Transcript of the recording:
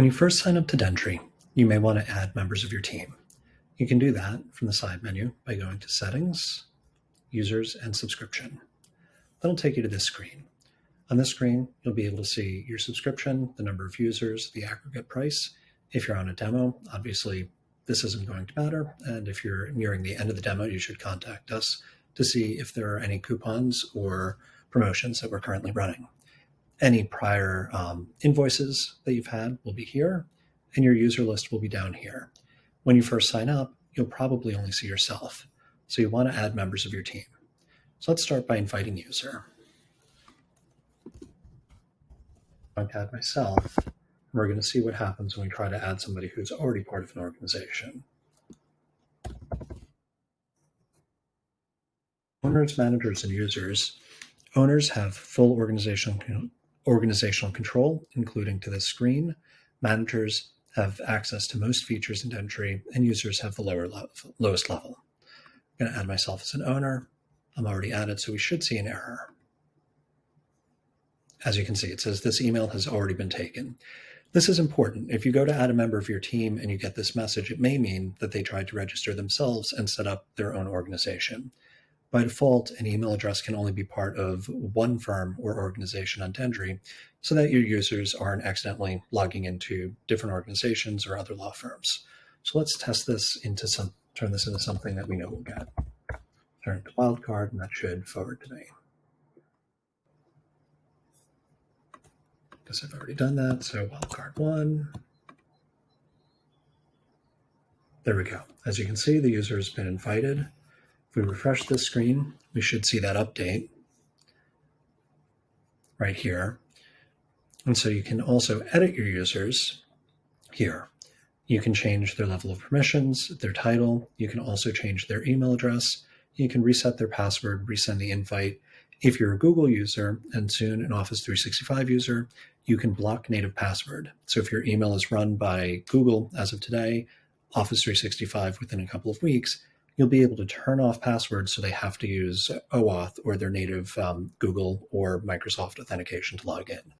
When you first sign up to Dentry, you may want to add members of your team. You can do that from the side menu by going to Settings, Users, and Subscription. That'll take you to this screen. On this screen, you'll be able to see your subscription, the number of users, the aggregate price. If you're on a demo, obviously this isn't going to matter. And if you're nearing the end of the demo, you should contact us to see if there are any coupons or promotions that we're currently running. Any prior invoices that you've had will be here, and your user list will be down here. When you first sign up, you'll probably only see yourself. So you want to add members of your team. So let's start by inviting user. I'm going to add myself. We're going to see what happens when we try to add somebody who's already part of an organization. Owners, managers, and users. Owners have full organizational control, including to this screen. Managers have access to most features in Dentry, and users have the lowest level. I'm going to add myself as an owner. I'm already added, so we should see an error. As you can see, it says this email has already been taken. This is important. If you go to add a member of your team and you get this message, it may mean that they tried to register themselves and set up their own organization. By default, an email address can only be part of one firm or organization on Dentry so that your users aren't accidentally logging into different organizations or other law firms. So let's test this turn this into something that we know we'll get. Turn it to wildcard, and that should forward to me. Because I've already done that, so wildcard 1. There we go. As you can see, the user has been invited. If we refresh this screen, we should see that update right here. And so you can also edit your users here. You can change their level of permissions, their title. You can also change their email address. You can reset their password, resend the invite. If you're a Google user and soon an Office 365 user, you can block native password. So if your email is run by Google as of today, Office 365 within a couple of weeks, you'll be able to turn off passwords so they have to use OAuth or their native Google or Microsoft authentication to log in.